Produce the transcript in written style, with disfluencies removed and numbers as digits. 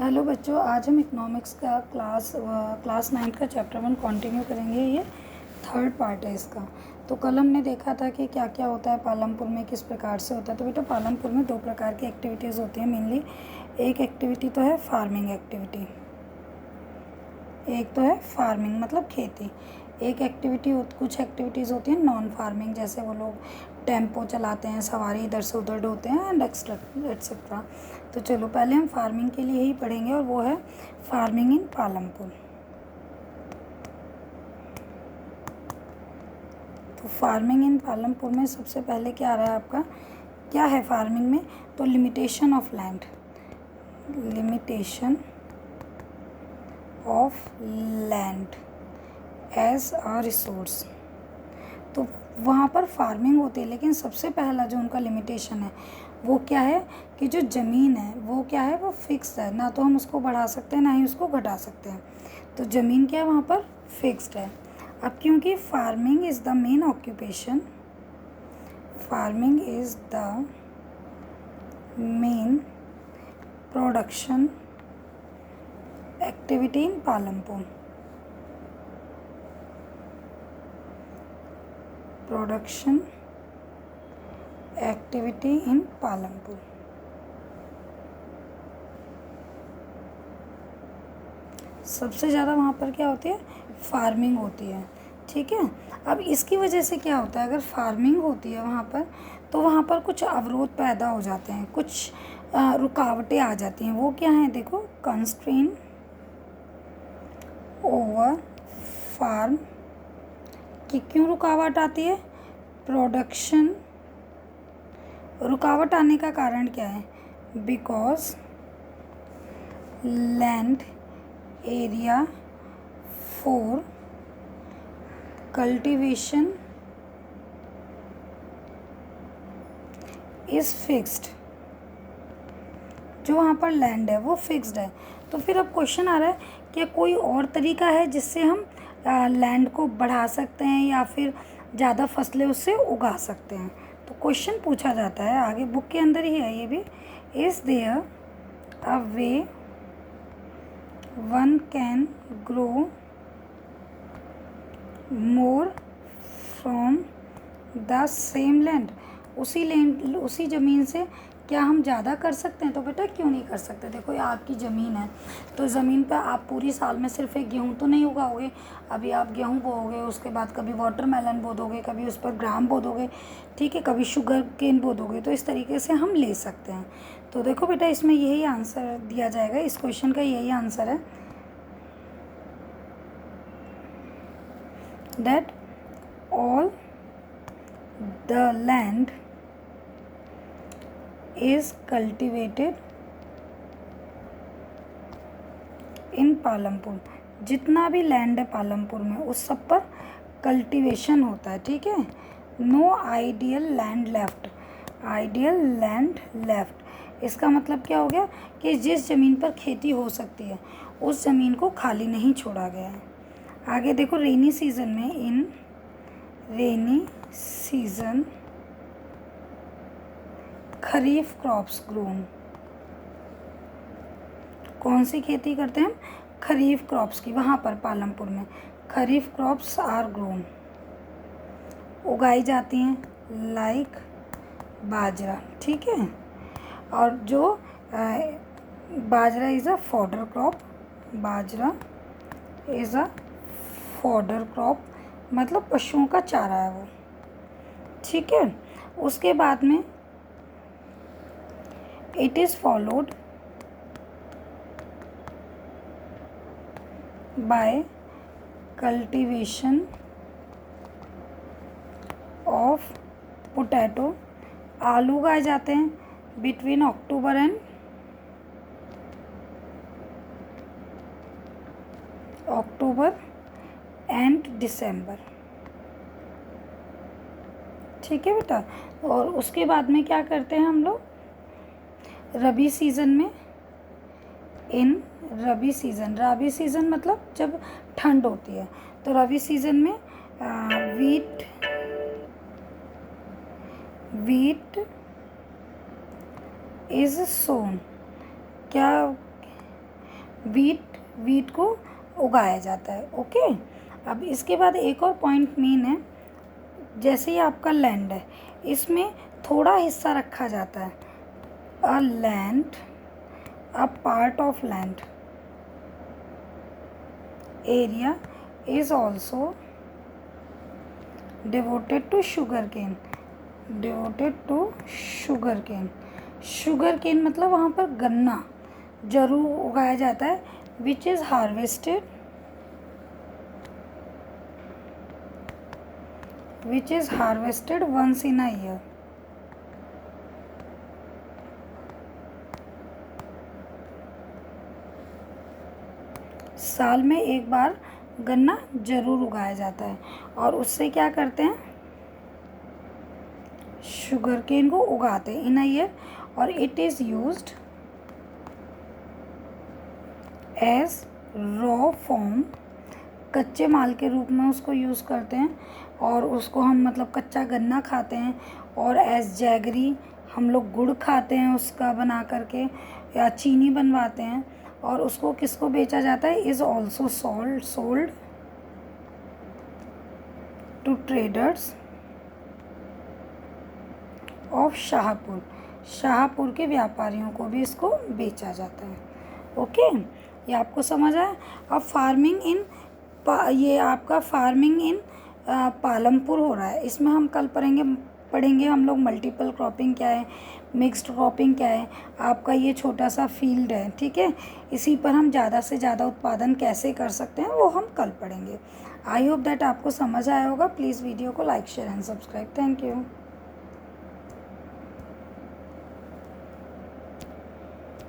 Hello बच्चों, आज हम इकोनॉमिक्स का क्लास 9 का चैप्टर 1 कंटिन्यू करेंगे। ये थर्ड पार्ट है इसका। तो कल हमने देखा था कि क्या क्या होता है पालमपुर में, किस प्रकार से होता है। तो बेटा पालमपुर में दो प्रकार की एक्टिविटीज़ होती हैं मेनली। एक एक्टिविटी तो है फार्मिंग एक्टिविटी, एक तो है फार्मिंग मतलब खेती। कुछ एक्टिविटीज़ होती हैं नॉन फार्मिंग, जैसे वो लोग टेम्पो चलाते हैं, सवारी इधर से उधर ढोते हैं एंड एक्सेट्रा। तो चलो पहले हम फार्मिंग के लिए ही पढ़ेंगे और वो है फार्मिंग इन पालमपुर। तो फार्मिंग इन पालमपुर में सबसे पहले क्या आ रहा है आपका, क्या है फार्मिंग में? तो limitation of land, limitation of land as a resource. तो वहाँ पर फार्मिंग होती है, लेकिन सबसे पहला जो उनका लिमिटेशन है वो क्या है कि जो ज़मीन है वो क्या है, वो फिक्स्ड है, ना तो हम उसको बढ़ा सकते हैं ना ही उसको घटा सकते हैं। तो ज़मीन क्या है वहाँ पर फिक्स्ड है। अब क्योंकि farming is the main occupation, farming is the main production activity in Palampur, production activity in Palampur. सबसे ज़्यादा वहाँ पर क्या होती है, फार्मिंग होती है। ठीक है। अब इसकी वजह से क्या होता है, अगर फार्मिंग होती है वहाँ पर तो वहाँ पर कुछ अवरोध पैदा हो जाते हैं, कुछ रुकावटें आ जाती हैं। वो क्या हैं देखो, कंस्ट्रेन ओवर फार्म की क्यों रुकावट आती है, प्रोडक्शन। रुकावट आने का कारण क्या है, because land area for cultivation is fixed. जो वहाँ पर लैंड है वो फिक्स्ड है। तो फिर अब क्वेश्चन आ रहा है कि कोई और तरीका है जिससे हम लैंड को बढ़ा सकते हैं या फिर ज़्यादा फसलें उससे उगा सकते हैं। तो क्वेश्चन पूछा जाता है, आगे बुक के अंदर ही है ये भी, is there a way one can grow more from the same land. उसी ज़मीन से क्या हम ज़्यादा कर सकते हैं? तो बेटा क्यों नहीं कर सकते। देखो ये आपकी ज़मीन है, तो ज़मीन पर आप पूरी साल में सिर्फ एक गेहूँ तो नहीं उगाओगे। अभी आप गेहूँ बोओगे, उसके बाद कभी वाटरमेलन बो दोगे, कभी उस पर ग्राम बो दोगे, ठीक है, कभी शुगर केन बो दोगे। तो इस तरीके से हम ले सकते हैं। तो देखो बेटा इसमें यही आंसर दिया जाएगा, इस क्वेश्चन का यही आंसर है, that all the land is cultivated in Palampur. जितना भी लैंड है पालमपुर में उस सब पर कल्टीवेशन होता है। ठीक है। No ideal land left, ideal land left इसका मतलब क्या हो गया कि जिस ज़मीन पर खेती हो सकती है उस ज़मीन को खाली नहीं छोड़ा गया है। आगे देखो, रेनी सीजन में, इन रेनी सीजन खरीफ क्रॉप्स ग्रोन। कौन सी खेती करते हैं हम, खरीफ क्रॉप्स की। वहाँ पर पालमपुर में खरीफ क्रॉप्स आर ग्रोन, उगाई जाती हैं, लाइक बाजरा। ठीक है। और जो bajra is a fodder crop, bajra is a fodder crop मतलब पशुओं का चारा है वो। ठीक है। उसके बाद में it is followed by cultivation of potato. आलू उगाए जाते हैं बिटवीन अक्टूबर एंड दिसंबर। ठीक है बेटा। और उसके बाद में क्या करते हैं हम लोग, रबी सीज़न में, इन रबी सीज़न मतलब जब ठंड होती है, तो रबी सीज़न में वीट इज़ सोन। क्या वीट को उगाया जाता है। ओके, अब इसके बाद एक और पॉइंट मेन है, जैसे ही आपका लैंड है इसमें थोड़ा हिस्सा रखा जाता है, a land, a part of land area is also devoted to sugar cane, devoted to sugar cane. Sugar cane मतलब वहाँ पर गन्ना जरूर उगाया जाता है, which is harvested, which is harvested once in a year. साल में एक बार गन्ना जरूर उगाया जाता है, और उससे क्या करते हैं, शुगर केन को उगाते हैं इन अ ईयर, और it is used as raw form, कच्चे माल के रूप में उसको यूज़ करते हैं, और उसको हम मतलब कच्चा गन्ना खाते हैं, और एज जैगरी हम लोग गुड़ खाते हैं उसका बना करके, या चीनी बनवाते हैं, और उसको किसको बेचा जाता है, is also sold to traders of Shahpur, Shahpur के व्यापारियों को भी इसको बेचा जाता है। ओके, ये आपको समझ आया। अब फार्मिंग इन ये आपका फार्मिंग इन पालमपुर हो रहा है, इसमें हम कल पढ़ेंगे हम लोग मल्टीपल क्रॉपिंग क्या है, मिक्स्ड क्रॉपिंग क्या है। आपका ये छोटा सा फील्ड है, ठीक है, इसी पर हम ज़्यादा से ज़्यादा उत्पादन कैसे कर सकते हैं वो हम कल पढ़ेंगे। आई होप दैट आपको समझ आया होगा। प्लीज़ वीडियो को like share and subscribe. Thank you.